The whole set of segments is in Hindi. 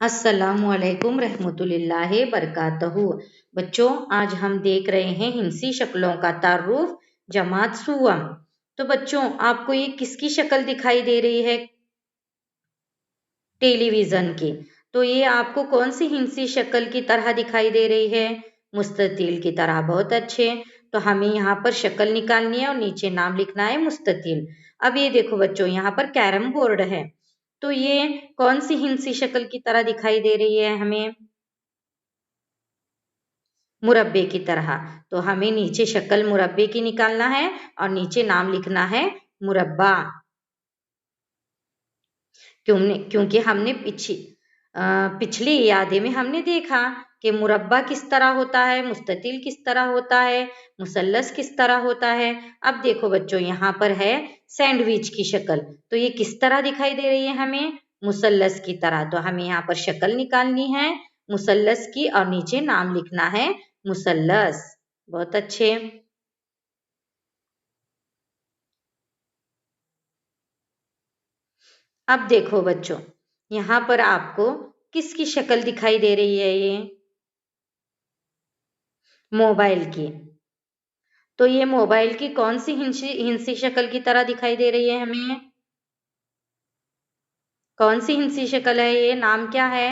अस्सलामुअलैकुम रहमतुल्लाहि बरकातहू। बच्चों, आज हम देख रहे हैं हिंसी शक्लों का तारुफ जमात सुवम। तो बच्चों, आपको ये किसकी शक्ल दिखाई दे रही है? टेलीविजन की। तो ये आपको कौन सी हिंसी शक्ल की तरह दिखाई दे रही है? मुस्ततील की तरह। बहुत अच्छे। तो हमें यहाँ पर शक्ल निकालनी है और नीचे नाम लिखना है मुस्ततील। अब ये देखो बच्चों, यहाँ पर कैरम बोर्ड है। तो ये कौन सी हिंसी शक्ल की तरह दिखाई दे रही है हमें? मुरब्बे की तरह। तो हमें नीचे शक्ल मुरब्बे की निकालना है और नीचे नाम लिखना है मुरब्बा। क्योंकि हमने पिछली यादें में हमने देखा कि मुरब्बा किस तरह होता है, मुस्ततील किस तरह होता है, मुसल्लस किस तरह होता है। अब देखो बच्चों, यहाँ पर है सैंडविच की शक्ल। तो ये किस तरह दिखाई दे रही है हमें? मुसल्लस की तरह। तो हमें यहाँ पर शक्ल निकालनी है मुसल्लस की और नीचे नाम लिखना है मुसल्लस। बहुत अच्छे। अब देखो बच्चों, यहाँ पर आपको किसकी शक्ल दिखाई दे रही है? ये मोबाइल की। तो ये मोबाइल की कौन सी हिंसी हिंसी शक्ल की तरह दिखाई दे रही है हमें? कौन सी हिंसी शक्ल है ये? नाम क्या है?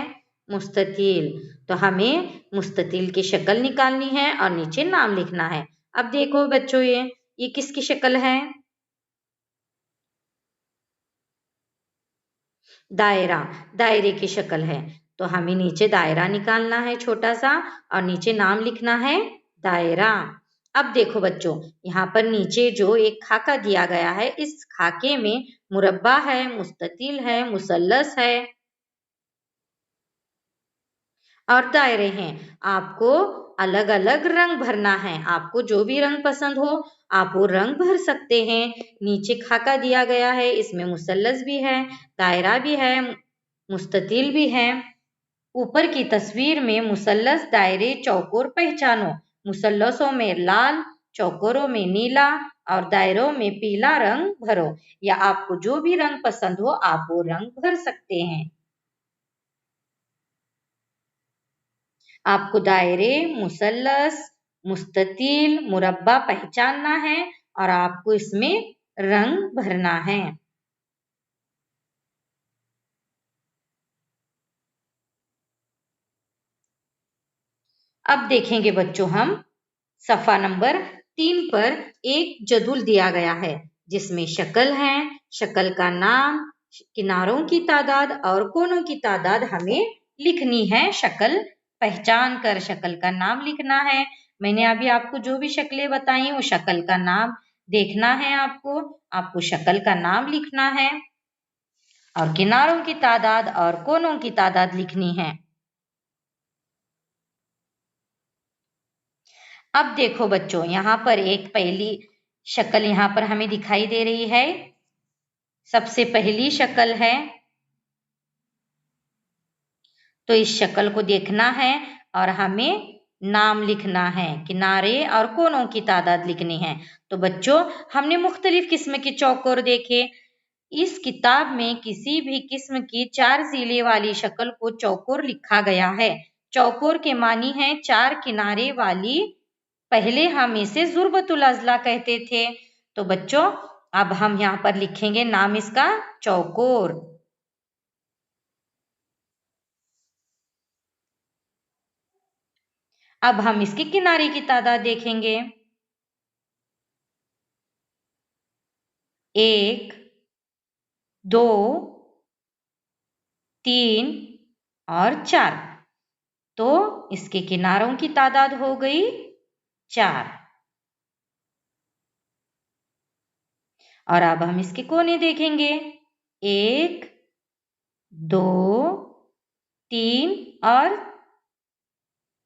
मुस्ततील। तो हमें मुस्ततील की शक्ल निकालनी है और नीचे नाम लिखना है। अब देखो बच्चों, ये किसकी शक्ल है? दायरा। दायरे की शक्ल है। तो हमें नीचे दायरा निकालना है छोटा सा और नीचे नाम लिखना है दायरा। अब देखो बच्चों, यहाँ पर नीचे जो एक खाका दिया गया है, इस खाके में मुरब्बा है, मुस्ततील है, मुसल्लस है और दायरे हैं। आपको अलग अलग रंग भरना है। आपको जो भी रंग पसंद हो आप वो रंग भर सकते हैं। नीचे खाका दिया गया है, इसमें मुसल्लस भी है, दायरा भी है, मुस्ततील भी है। ऊपर की तस्वीर में मुसल्लस, दायरे, चौकोर पहचानो। मुसल्लसों में लाल, चौकोरों में नीला और दायरों में पीला रंग भरो। या आपको जो भी रंग पसंद हो आप वो रंग भर सकते हैं। आपको दायरे, मुसल्लस, मुस्ततील, मुरब्बा पहचानना है और आपको इसमें रंग भरना है। अब देखेंगे बच्चों, हम सफा नंबर 3 पर एक जदुल दिया गया है जिसमें शक्ल है, शक्ल का नाम, किनारों की तादाद और कोनों की तादाद हमें लिखनी है। शक्ल पहचान कर शक्ल का नाम लिखना है। मैंने अभी आपको जो भी शक्लें बताई वो शक्ल का नाम देखना है। आपको शक्ल का नाम लिखना है और किनारों की तादाद और कोनों की तादाद लिखनी है। अब देखो बच्चों, यहाँ पर एक पहली शक्ल यहाँ पर हमें दिखाई दे रही है। सबसे पहली शक्ल है। तो इस शक्ल को देखना है और हमें नाम लिखना है, किनारे और कोनों की तादाद लिखनी है। तो बच्चों, हमने मुख्तलिफ किस्म के चौकोर देखे। इस किताब में किसी भी किस्म की 4 जीले वाली शक्ल को चौकोर लिखा गया है। चौकोर के मानी है 4 किनारे वाली। पहले हम इसे जुर्बतुल अज़ला कहते थे। तो बच्चों, अब हम यहाँ पर लिखेंगे नाम इसका चौकोर। अब हम इसके किनारे की तादाद देखेंगे। 1, 2, 3 और 4। तो इसके किनारों की तादाद हो गई 4। और अब हम इसके कोने देखेंगे। 1, 2, 3 और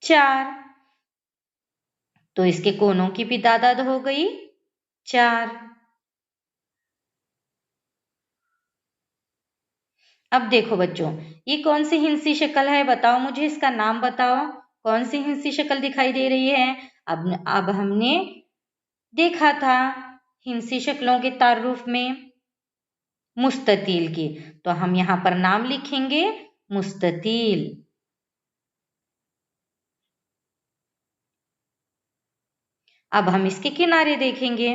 4। तो इसके कोनों की भी तादाद हो गई 4। अब देखो बच्चों, ये कौन सी हिंसी शक्ल है? बताओ मुझे, इसका नाम बताओ। कौन सी हिंसी शक्ल दिखाई दे रही है? अब हमने देखा था हिंसी शक्लों के तारुफ में मुस्ततील की। तो हम यहाँ पर नाम लिखेंगे मुस्ततील। अब हम इसके किनारे देखेंगे।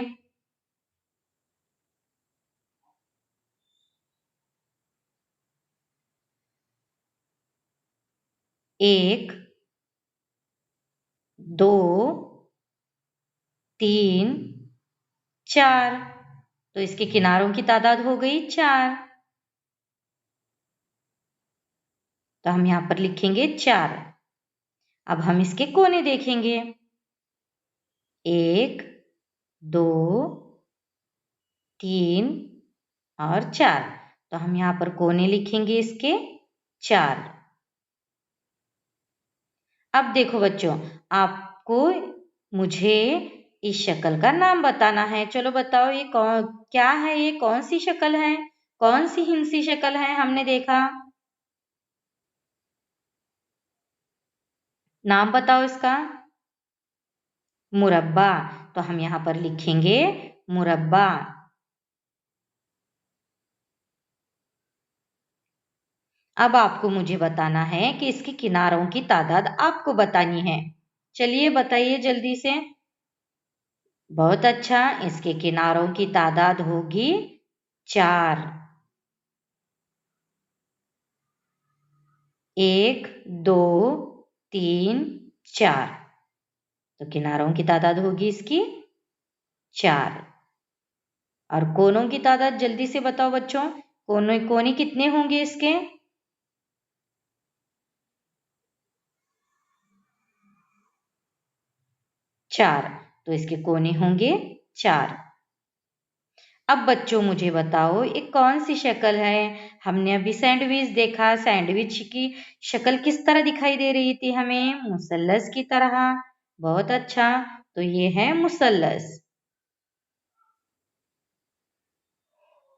एक, दो, तीन, चार। तो इसके किनारों की तादाद हो गई 4। तो हम यहाँ पर लिखेंगे 4। अब हम इसके कोने देखेंगे। 1, 2, 3 और 4। तो हम यहाँ पर कोने लिखेंगे इसके 4। अब देखो बच्चों, आपको मुझे इस शक्ल का नाम बताना है। चलो बताओ, ये क्या है? ये कौन सी शक्ल है? कौन सी हिंसी शक्ल है हमने देखा? नाम बताओ इसका। मुरब्बा। तो हम यहाँ पर लिखेंगे मुरब्बा। अब आपको मुझे बताना है कि इसके किनारों की तादाद आपको बतानी है। चलिए बताइए जल्दी से। बहुत अच्छा, इसके किनारों की तादाद होगी 4। 1, 2, 3, 4। तो किनारों की तादाद होगी इसकी 4। और कोनों की तादाद जल्दी से बताओ बच्चों। कोने कितने होंगे इसके? 4। तो इसके कोने होंगे 4। अब बच्चों मुझे बताओ, ये कौन सी शक्ल है? हमने अभी सैंडविच देखा। सैंडविच की शक्ल किस तरह दिखाई दे रही थी हमें? मुसल्लस की तरह। बहुत अच्छा, तो ये है मुसल्लस।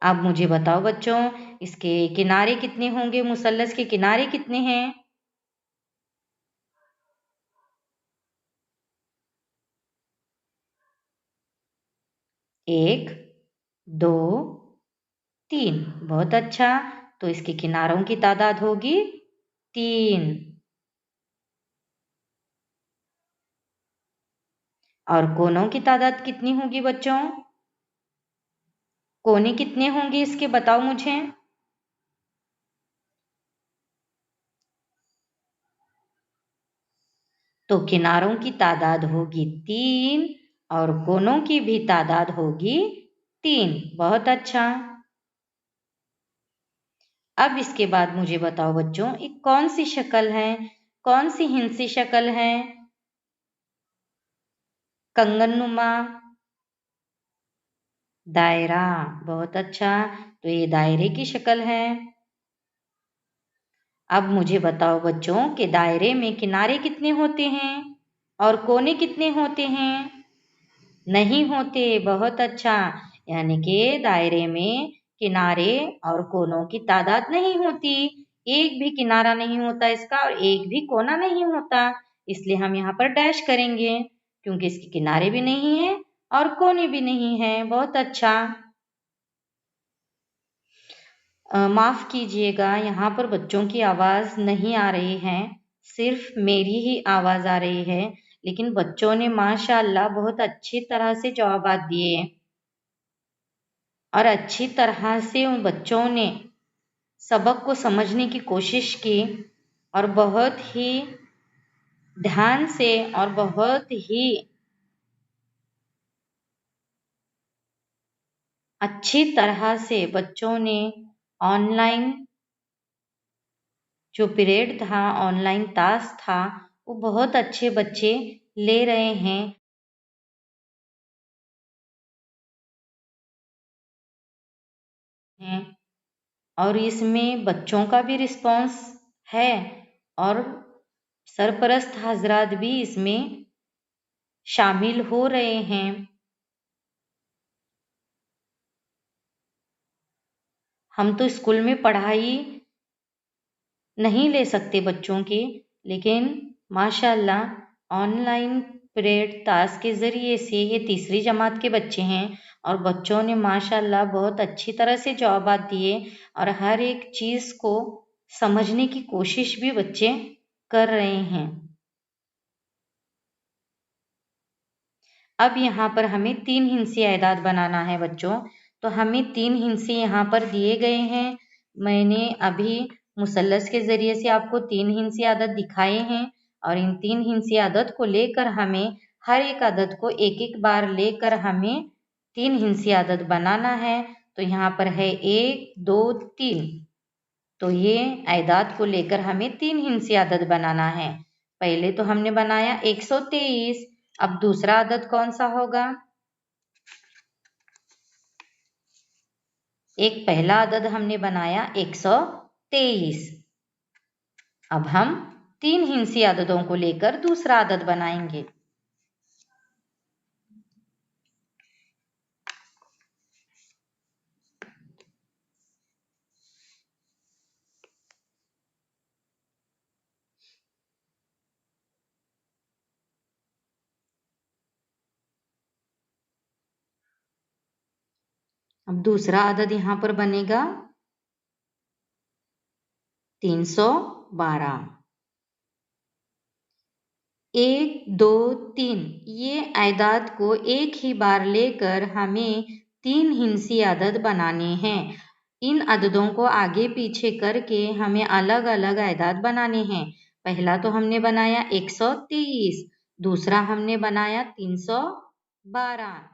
अब मुझे बताओ बच्चों, इसके किनारे कितने होंगे? मुसल्लस के किनारे कितने हैं? 1, 2, 3। बहुत अच्छा, तो इसके किनारों की तादाद होगी 3। और कोनों की तादाद कितनी होगी बच्चों? कोने कितने होंगे इसके, बताओ मुझे। तो किनारों की तादाद होगी 3 और कोनों की भी तादाद होगी 3। बहुत अच्छा। अब इसके बाद मुझे बताओ बच्चों, एक कौन सी शक्ल है? कौन सी हिंसी शक्ल है? कंगननुमा, दायरा। बहुत अच्छा, तो ये दायरे की शक्ल है। अब मुझे बताओ बच्चों कि दायरे में किनारे कितने होते हैं और कोने कितने होते हैं? नहीं होते। बहुत अच्छा, यानी कि दायरे में किनारे और कोनों की तादाद नहीं होती। एक भी किनारा नहीं होता इसका और एक भी कोना नहीं होता। इसलिए हम यहाँ पर डैश करेंगे, क्योंकि इसके किनारे भी नहीं है और कोने भी नहीं है। बहुत अच्छा। माफ कीजिएगा, यहाँ पर बच्चों की आवाज नहीं आ रही है, सिर्फ मेरी ही आवाज आ रही है। लेकिन बच्चों ने माशाअल्लाह बहुत अच्छी तरह से जवाबात दिए और अच्छी तरह से उन बच्चों ने सबक को समझने की कोशिश की और बहुत ही ध्यान से और बहुत ही अच्छी तरह से बच्चों ने ऑनलाइन जो पीरियड था, ऑनलाइन क्लास था, वो बहुत अच्छे बच्चे ले रहे हैं। और इसमें बच्चों का भी रिस्पॉन्स है और सरपरस्त हजरात भी इसमें शामिल हो रहे हैं। हम तो स्कूल में पढ़ाई नहीं ले सकते बच्चों की, लेकिन माशाल्लाह ऑनलाइन पीरियड क्लास के ज़रिए से ये तीसरी जमात के बच्चे हैं और बच्चों ने माशाल्लाह बहुत अच्छी तरह से जवाबात दिए और हर एक चीज़ को समझने की कोशिश भी बच्चे कर रहे हैं। अब यहाँ पर हमें 3 हिंसी अदाद बनाना है बच्चों। तो हमें 3 हिंसी यहाँ पर दिए गए हैं। मैंने अभी मुसल्लस के ज़रिए से आपको 3 हिंसी अदद दिखाए हैं और इन 3 हिंसी अदद को लेकर हमें हर एक अदद को एक एक बार लेकर हमें 3 हिंसी अदद बनाना है। तो यहाँ पर है 1, 2, 3। तो ये अदाद को लेकर हमें 3 हिंसी अदद बनाना है। पहले तो हमने बनाया 123। अब दूसरा अदद कौन सा होगा? एक पहला अदद हमने बनाया 123। अब हम 3 हिंसी अददों को लेकर दूसरा अदद बनाएंगे। अब दूसरा अदद यहाँ पर बनेगा 312। 1, 2, 3 ये अदाद को एक ही बार लेकर हमें 3 हिंसी अदद बनाने हैं। इन अददों को आगे पीछे करके हमें अलग अलग अदाद बनाने हैं। पहला तो हमने बनाया 123, दूसरा हमने बनाया 312।